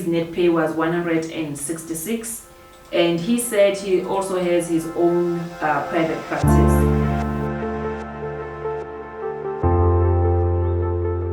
his net pay was 166, and he said he also has his own private practice.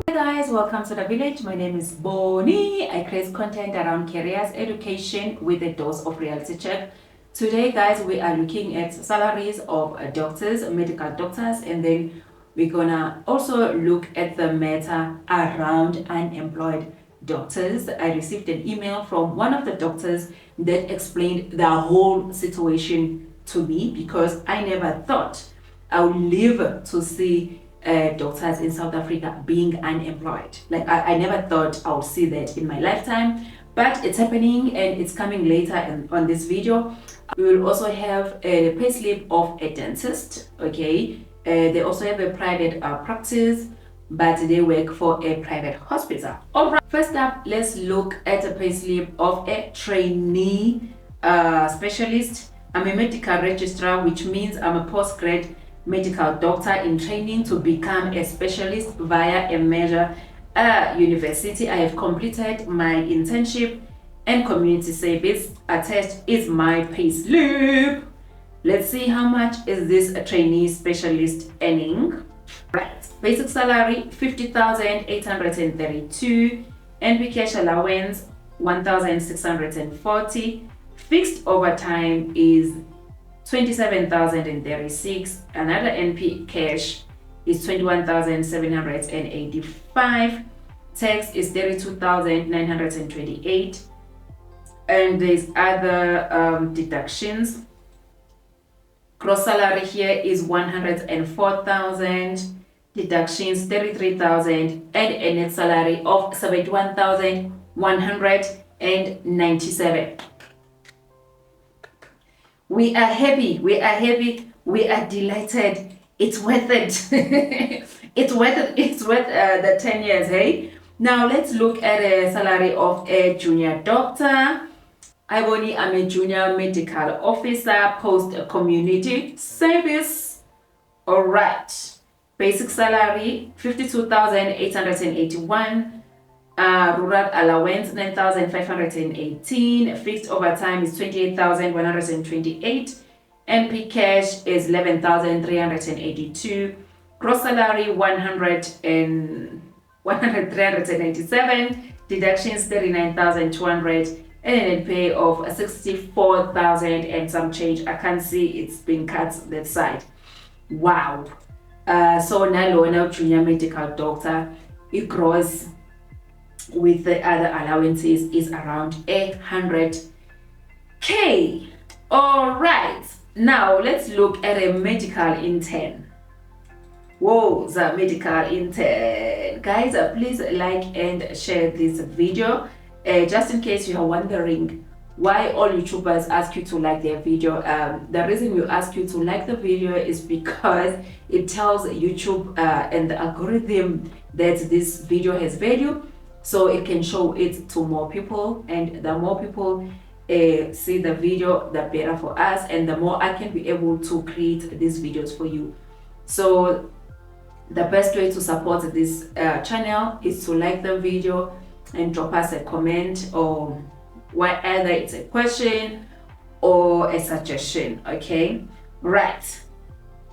Hey guys, welcome to the village. My name is Bonnie. I create content around careers, education with a dose of reality check. Today guys, we are looking at salaries of doctors, medical doctors, and then we're gonna also look at the matter around unemployed doctors. I received an email from one of the doctors that explained the whole situation to me, because I never thought I would live to see doctors in South Africa being unemployed. Like I never thought I would see that in my lifetime, but it's happening and it's coming later on this video. We will also have a payslip of a dentist. Okay, they also have a private practice, but they work for a private hospital. All right, first up, let's look at a payslip of a trainee specialist. I'm a medical registrar, which means I'm a postgrad medical doctor in training to become a specialist via a major university. I have completed my internship and community service. Attached is my payslip. Let's see how much is this trainee specialist earning. Right, basic salary 50,832, NP cash allowance 1,640, fixed overtime is 27,036, another NP cash is 21,785, tax is 32,928, and there's other deductions. Gross salary here is 104,000, deductions 33,000, and a net salary of 71,197. We are happy, we are delighted. It's worth it. It's worth the 10 years, hey? Now let's look at a salary of a junior doctor. I'm a junior medical officer, post community service. All right, basic salary 52,881, rural allowance 9,518, fixed overtime is 28,128, NP cash is 11,382, gross salary 100,397, deductions 39,200, and a net pay of 64,000 and some change. I can't see it's been cut that side. Wow. So now junior medical doctor, it grows with the other allowances is around 100k. All right, now let's look at a medical intern. Whoa, the medical intern, guys, please like and share this video. Just in case you are wondering why all YouTubers ask you to like their video, the reason we ask you to like the video is because it tells YouTube and the algorithm that this video has value, so it can show it to more people, and the more people see the video, the better for us, and the more I can be able to create these videos for you. So the best way to support this channel is to like the video and drop us a comment, or whether it's a question or a suggestion. Okay, right,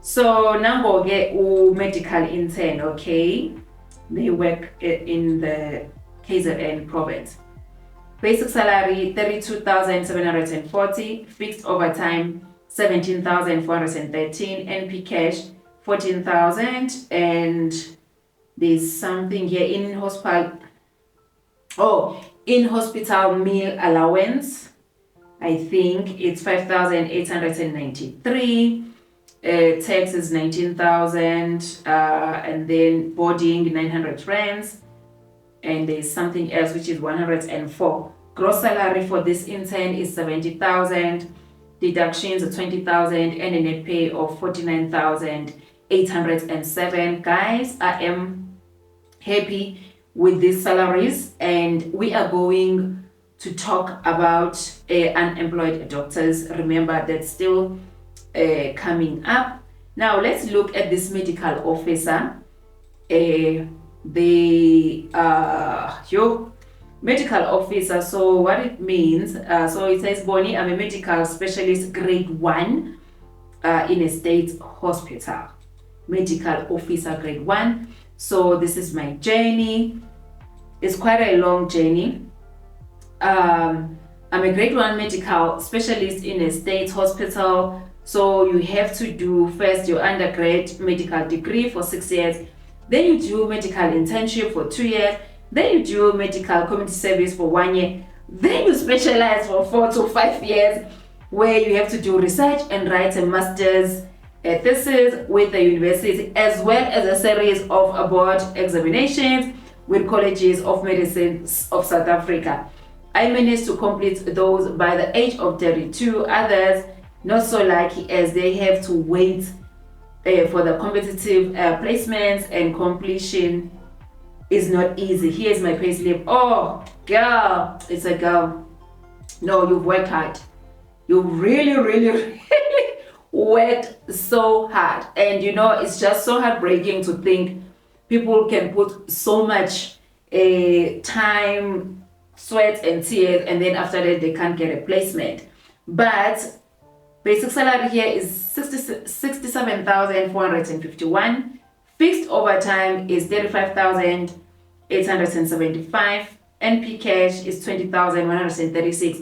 so now we get medical intern. Okay, they work in the KZN province. Basic salary 32,740, fixed overtime 17,413, NP cash 14,000, and there's something here in hospital. Oh, in hospital meal allowance, I think it's 5,893. Tax is 19,000, and then boarding 900 rands, and there's something else which is 104. Gross salary for this intern is 70,000, deductions 20,000, and a net pay of 49,807. Guys, I am happy with these salaries, and we are going to talk about unemployed doctors. Remember, that's still coming up. Now let's look at this medical officer. Medical officer, so what it means, so it says, Bonnie, I'm a medical specialist grade 1 in a state hospital. Medical officer grade 1. So this is my journey. It's quite a long journey. I'm a grade 1 medical specialist in a state hospital. So you have to do first your undergrad medical degree for 6 years, then you do medical internship for 2 years, then you do medical community service for 1 year, then you specialize for 4 to 5 years, where you have to do research and write a master's thesis with the university, as well as a series of board examinations with colleges of medicine of South Africa. I managed to complete those by the age of 32. Others not so lucky, as they have to wait for the competitive placements, and completion is not easy. Here's my payslip. Oh, girl, it's a girl. No, you've worked hard. You really, really, really worked so hard. And you know, it's just so heartbreaking to think people can put so much time, sweat, and tears, and then after that, they can't get a placement. But basic salary here is 67,451. Fixed overtime is 35,875. NP cash is 20,136.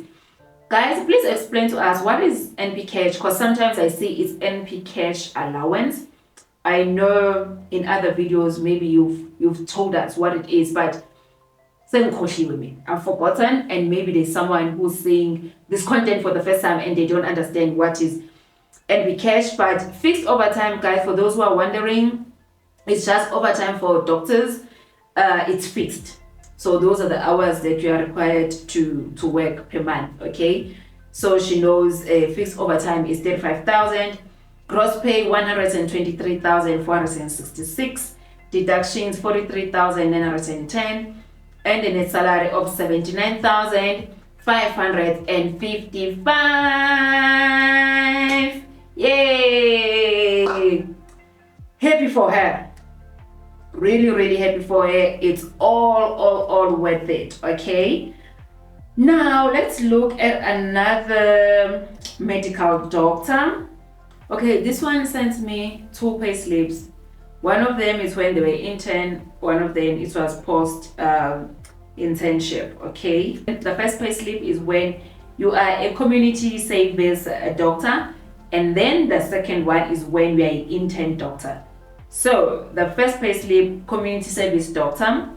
Guys, please explain to us what is NP cash, because sometimes I see it's NP cash allowance. I know in other videos maybe you've told us what it is, but I've forgotten, and maybe there's someone who's seeing this content for the first time and they don't understand what is NP cash. But fixed overtime, guys, for those who are wondering, it's just overtime for doctors. It's fixed. So those are the hours that you are required to work per month, okay? So she knows fixed overtime is 35,000. Gross pay 123,466. Deductions 43,910. And a net salary of 79,555. Yay! Happy for her. Really, really happy for her. It's all worth it, okay? Now, let's look at another medical doctor. Okay, this one sent me 2 pay slips. One of them is when they were intern, one of them it was post internship, okay? The first pay slip is when you are a community service doctor, and then the second one is when you are an intern doctor. So the first pay slip, community service doctor,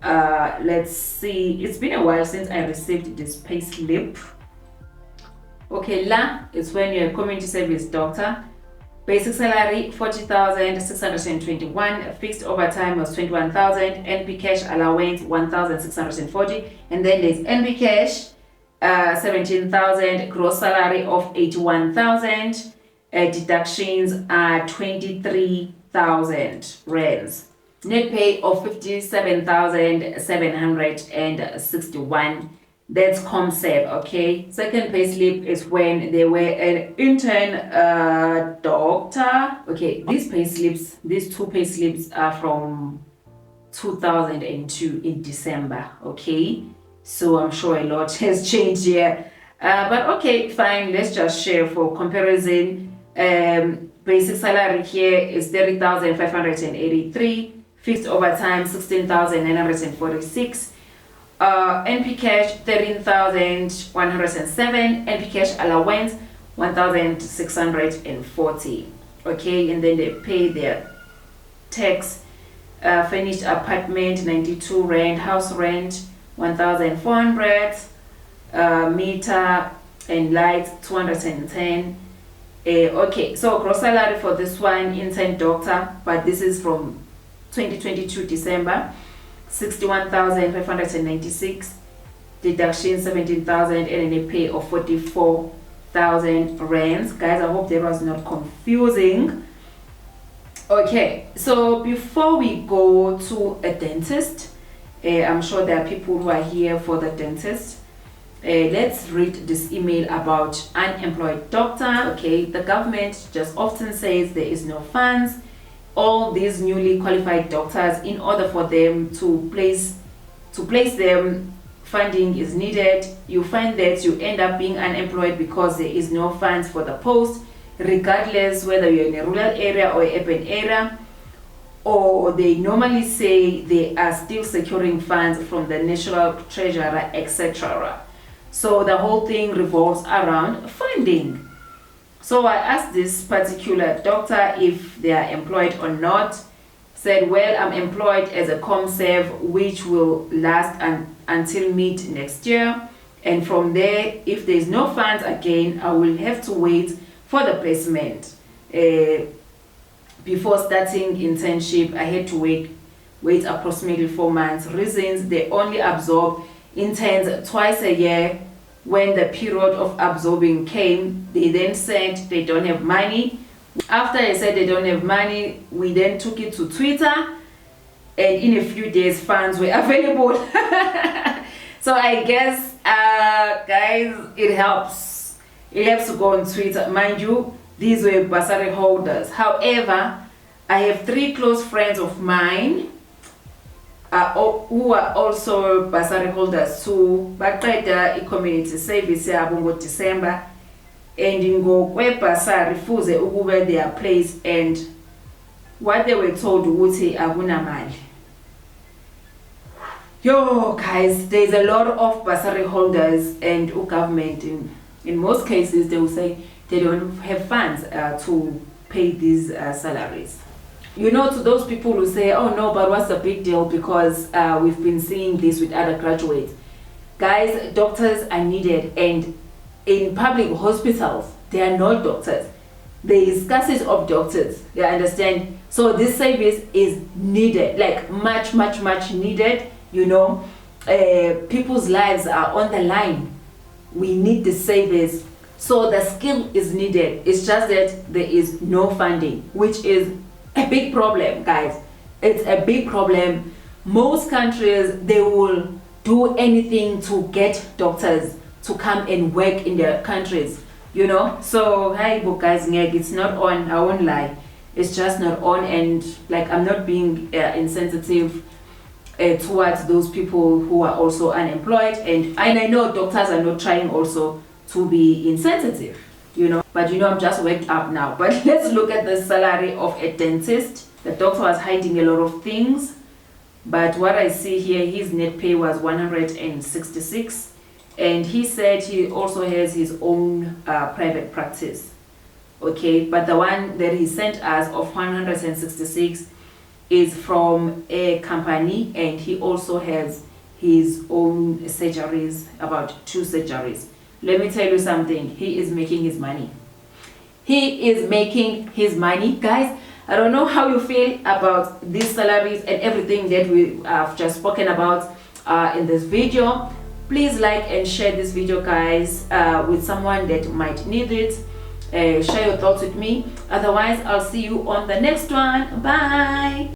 let's see, it's been a while since I received this pay slip. Okay, it's when you're a community service doctor. Basic salary 40,621, fixed overtime was 21,000, NP cash allowance 1,640, and then there's NP cash 17,000, gross salary of 81,000, deductions are 23,000 rands. Net pay of 57,761. That's ComServe, okay? Second pay slip is when they were an intern doctor. Okay, these pay slips, these 2 pay slips are from 2002 in December, okay? So I'm sure a lot has changed here. But okay, fine, let's just share for comparison. Basic salary here is 30,583, fixed overtime 16,946. NP cash 13,107, NP cash allowance 1,640. Okay, and then they pay their tax. Finished apartment 92 rent, house rent 1,400, meter and lights 210. Okay, so gross salary for this one, intern doctor, but this is from 2022 December, 61,596, deduction 17,000, and a pay of 44,000 rands. Guys, I hope that was not confusing. Okay, so before we go to a dentist, I'm sure there are people who are here for the dentist. Let's read this email about unemployed doctor. Okay, the government just often says there is no funds. All these newly qualified doctors, in order for them to place them funding is needed, you find that you end up being unemployed because there is no funds for the post, regardless whether you're in a rural area or urban area, or they normally say they are still securing funds from the national treasurer, etc. So the whole thing revolves around funding. So I asked this particular doctor if they are employed or not. Said, well, I'm employed as a ComServe, which will last until mid next year, and from there, if there is no funds again, I will have to wait for the placement. Before starting internship, I had to wait approximately 4 months. Reasons: they only absorb interns twice a year. When the period of absorbing came, they then said they don't have money. After I said they don't have money, we then took it to Twitter, and in a few days funds were available. So I guess guys, it helps to go on Twitter. Mind you, these were bursary holders. However, I have 3 close friends of mine who are also bursary holders too. Baqeda i-community service yabo ngo-December, and ngokwe-bursary fuze ukube their place, and what they were told ukuthi akunamali. Yo guys, there's a lot of bursary holders, and government in most cases they will say they don't have funds to pay these salaries. You know, to those people who say, oh no, but what's the big deal, because we've been seeing this with other graduates. Guys, doctors are needed, and in public hospitals, there are no doctors. There is scarcity of doctors, you understand? So this service is needed, like much needed, you know. People's lives are on the line. We need the service. So the skill is needed. It's just that there is no funding, which is a big problem, guys. It's a big problem. Most countries, they will do anything to get doctors to come and work in their countries, you know. So hi book guys, it's not on, I won't lie, it's just not on. And like, I'm not being insensitive towards those people who are also unemployed, and I know doctors are not trying also to be insensitive, you know, but you know, I'm just waked up now. But let's look at the salary of a dentist. The doctor was hiding a lot of things, but what I see here, his net pay was 166, and he said he also has his own private practice. Okay, but the one that he sent us of 166 is from a company, and he also has his own surgeries, about 2 surgeries. Let me tell you something, he is making his money. He is making his money, guys. I don't know how you feel about these salaries and everything that we have just spoken about in this video. Please like and share this video, guys, with someone that might need it. Share your thoughts with me. Otherwise, I'll see you on the next one. Bye.